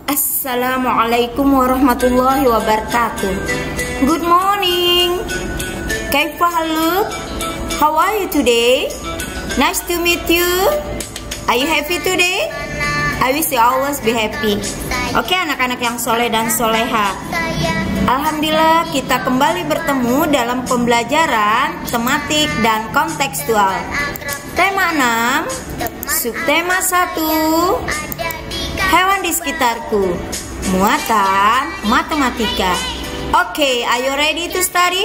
Assalamualaikum warahmatullahi wabarakatuh. Good morning. Kaifa haluk? How are you today? Nice to meet you. Are you happy today? I wish you always be happy. Oke, anak-anak yang soleh dan soleha, alhamdulillah kita kembali bertemu dalam pembelajaran tematik dan kontekstual. Tema 6, subtema 1, hewan di sekitarku, muatan matematika. Oke, are you ready to study?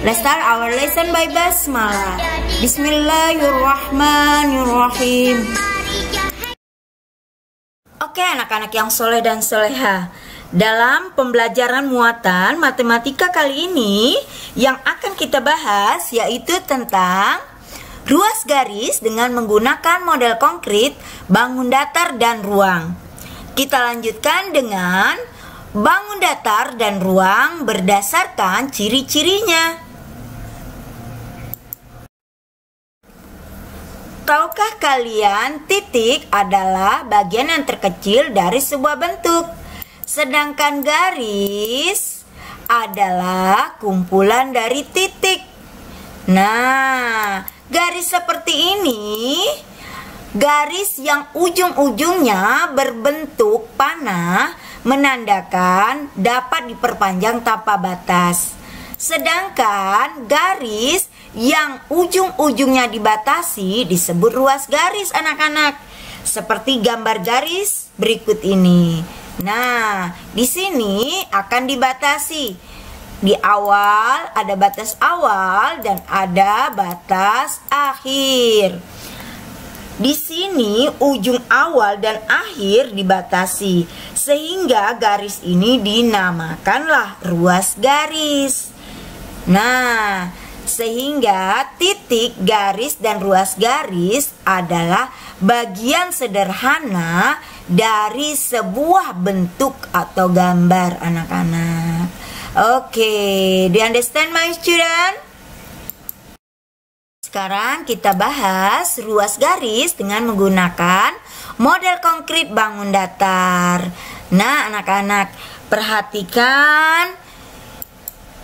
Let's start our lesson by basmalah. Bismillahirrahmanirrahim. Oke, anak-anak yang soleh dan soleha, dalam pembelajaran muatan matematika kali ini yang akan kita bahas yaitu tentang ruas garis dengan menggunakan model konkret, bangun datar dan ruang. Kita lanjutkan dengan bangun datar dan ruang berdasarkan ciri-cirinya. Tahukah kalian titik adalah bagian yang terkecil dari sebuah bentuk, sedangkan garis adalah kumpulan dari titik. Nah, garis seperti ini, garis yang ujung-ujungnya berbentuk panah menandakan dapat diperpanjang tanpa batas. Sedangkan garis yang ujung-ujungnya dibatasi disebut ruas garis, anak-anak. Seperti gambar garis berikut ini. Nah, di sini akan dibatasi. Di awal ada batas awal dan ada batas akhir. Di sini ujung awal dan akhir dibatasi, sehingga garis ini dinamakanlah ruas garis. Nah, sehingga titik, garis, dan ruas garis adalah bagian sederhana dari sebuah bentuk atau gambar, anak-anak. Oke, do you understand my student? Sekarang kita bahas ruas garis dengan menggunakan model konkret bangun datar. Nah, anak-anak, perhatikan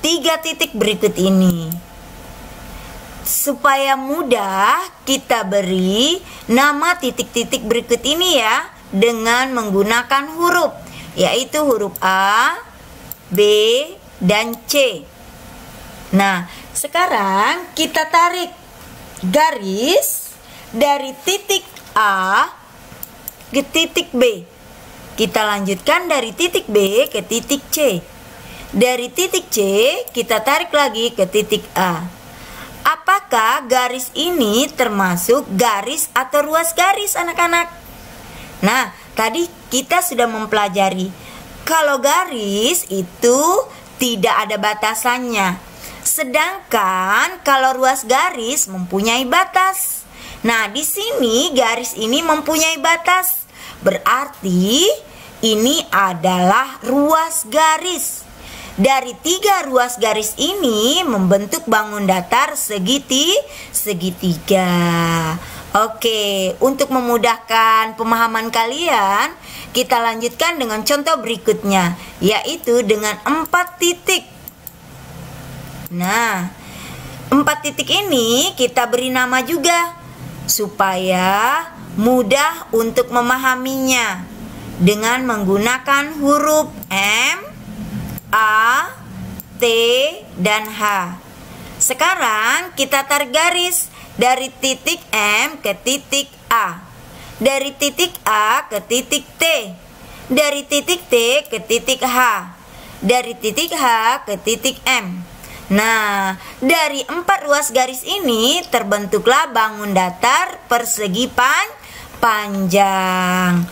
3 titik berikut ini. Supaya mudah, kita beri nama titik-titik berikut ini ya, dengan menggunakan huruf, yaitu huruf A, B, dan C. Nah, sekarang kita tarik garis dari titik A ke titik B. Kita lanjutkan dari titik B ke titik C. Dari titik C kita tarik lagi ke titik A. Apakah garis ini termasuk garis atau ruas garis, anak-anak? Nah, tadi kita sudah mempelajari kalau garis itu tidak ada batasannya. Sedangkan kalau ruas garis mempunyai batas. Nah, di sini garis ini mempunyai batas. Berarti ini adalah ruas garis. Dari 3 ruas garis ini membentuk bangun datar segitiga. Oke, untuk memudahkan pemahaman kalian, kita lanjutkan dengan contoh berikutnya, yaitu dengan 4 titik. Nah, 4 titik ini kita beri nama juga supaya mudah untuk memahaminya dengan menggunakan huruf M, A, T, dan H. Sekarang kita tarik garis dari titik M ke titik A, dari titik A ke titik T, dari titik T ke titik H, dari titik H ke titik M. Nah, dari 4 ruas garis ini terbentuklah bangun datar persegi panjang.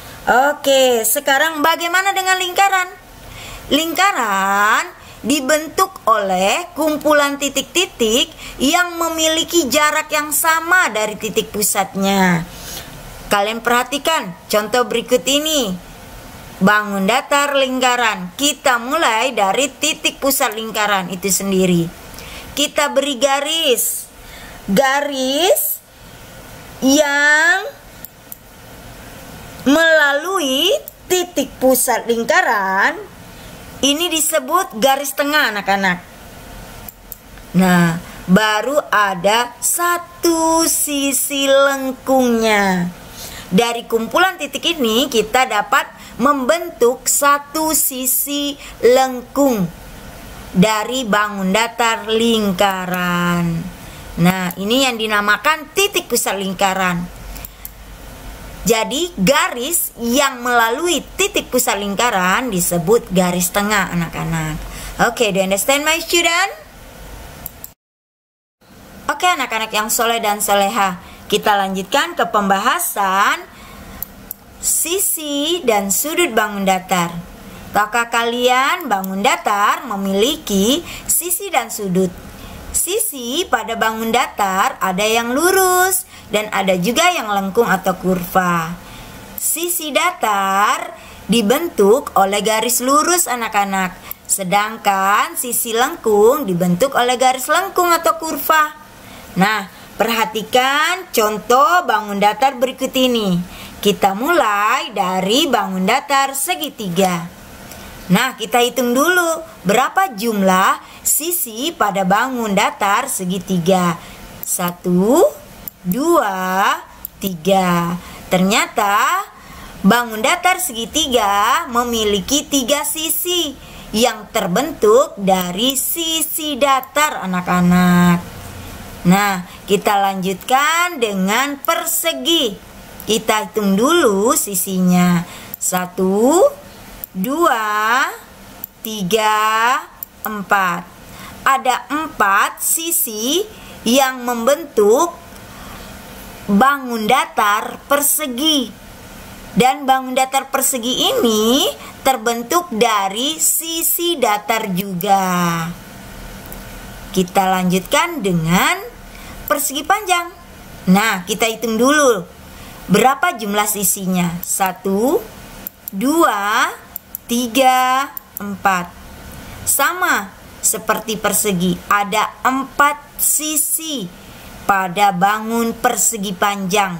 Oke, sekarang bagaimana dengan lingkaran? Lingkaran dibentuk oleh kumpulan titik-titik yang memiliki jarak yang sama dari titik pusatnya. Kalian perhatikan contoh berikut ini. Bangun datar lingkaran. Kita mulai dari titik pusat lingkaran itu sendiri. Kita beri garis. Garis yang melalui titik titik pusat lingkaran ini disebut garis tengah anak-anak. Nah, baru ada satu sisi lengkungnya. Dari kumpulan titik ini kita dapat membentuk satu sisi lengkung dari bangun datar lingkaran. Nah, ini yang dinamakan titik pusat lingkaran. Jadi garis yang melalui titik pusat lingkaran disebut garis tengah anak-anak. Oke, do you understand my student? Oke anak-anak yang soleh dan soleha, kita lanjutkan ke pembahasan sisi dan sudut bangun datar. Tahukah kalian bangun datar memiliki sisi dan sudut? Sisi pada bangun datar ada yang lurus dan ada juga yang lengkung atau kurva. Sisi datar dibentuk oleh garis lurus anak-anak, sedangkan sisi lengkung dibentuk oleh garis lengkung atau kurva. Nah, perhatikan contoh bangun datar berikut ini. Kita mulai dari bangun datar segitiga. Nah, kita hitung dulu berapa jumlah sisi pada bangun datar segitiga. 1, 2, 3. Ternyata bangun datar segitiga memiliki 3 sisi yang terbentuk dari sisi datar anak-anak. Nah, kita lanjutkan dengan persegi. Kita hitung dulu sisinya. 1, 2, 3, 4. Ada 4 sisi yang membentuk bangun datar persegi. Dan bangun datar persegi ini terbentuk dari sisi datar juga. Kita lanjutkan dengan persegi panjang. Nah, kita hitung dulu berapa jumlah sisinya. 1, 2, 3, 4. Sama seperti persegi, ada 4 sisi pada bangun persegi panjang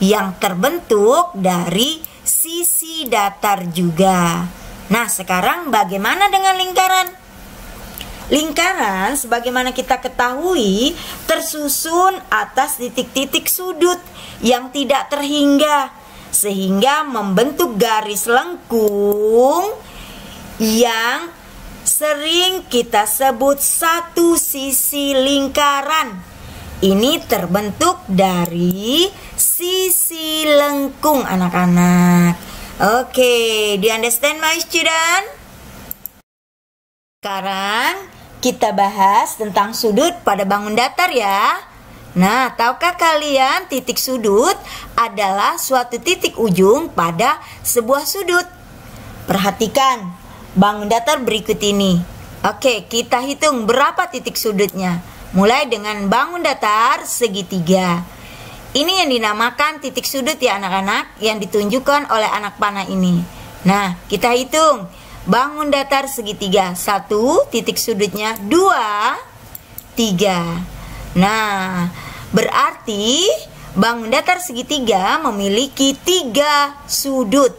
yang terbentuk dari sisi datar juga. Nah, sekarang bagaimana dengan lingkaran? Lingkaran sebagaimana kita ketahui tersusun atas titik-titik sudut yang tidak terhingga, sehingga membentuk garis lengkung yang sering kita sebut satu sisi lingkaran. Ini terbentuk dari sisi lengkung anak-anak. Oke, do you understand my student? Sekarang kita bahas tentang sudut pada bangun datar ya. Nah, tahukah kalian titik sudut adalah suatu titik ujung pada sebuah sudut? Perhatikan bangun datar berikut ini. Oke, kita hitung berapa titik sudutnya. Mulai dengan bangun datar segitiga. Ini yang dinamakan titik sudut ya anak-anak, yang ditunjukkan oleh anak panah ini. Nah, kita hitung bangun datar segitiga. 1, titik sudutnya 2, 3. Nah, berarti bangun datar segitiga memiliki 3 sudut.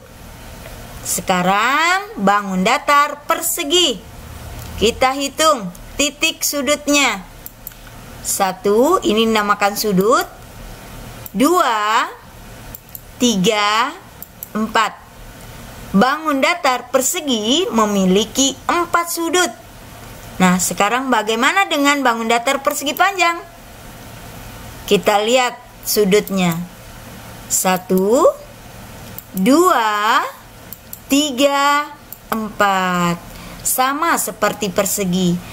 Sekarang bangun datar persegi. Kita hitung titik sudutnya. 1, ini dinamakan sudut. 2, 3, 4. Bangun datar persegi memiliki 4 sudut. Nah, sekarang bagaimana dengan bangun datar persegi panjang? Kita lihat sudutnya. 1, 2, 3, 4. Sama seperti persegi.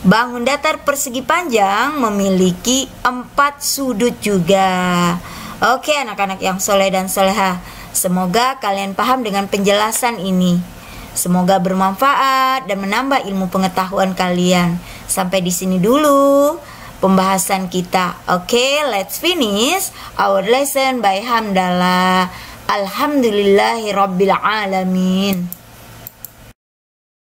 Bangun datar persegi panjang memiliki 4 sudut juga. Oke anak-anak yang soleh dan soleha, semoga kalian paham dengan penjelasan ini. Semoga bermanfaat dan menambah ilmu pengetahuan kalian. Sampai di sini dulu pembahasan kita. Oke, let's finish our lesson by hamdalah. Alhamdulillahi rabbil alamin.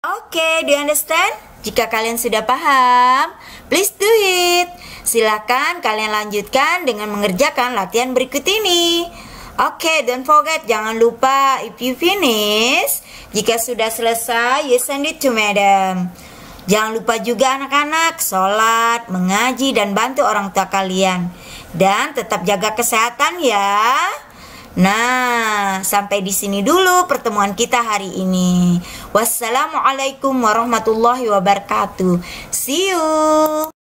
Oke, do you understand? Jika kalian sudah paham, please do it. Silakan kalian lanjutkan dengan mengerjakan latihan berikut ini. Oke, don't forget, jangan lupa if you finish, jika sudah selesai, you send it to madam. Jangan lupa juga anak-anak, sholat, mengaji, dan bantu orang tua kalian. Dan tetap jaga kesehatan ya. Nah, sampai di sini dulu pertemuan kita hari ini. Wassalamualaikum warahmatullahi wabarakatuh. See you.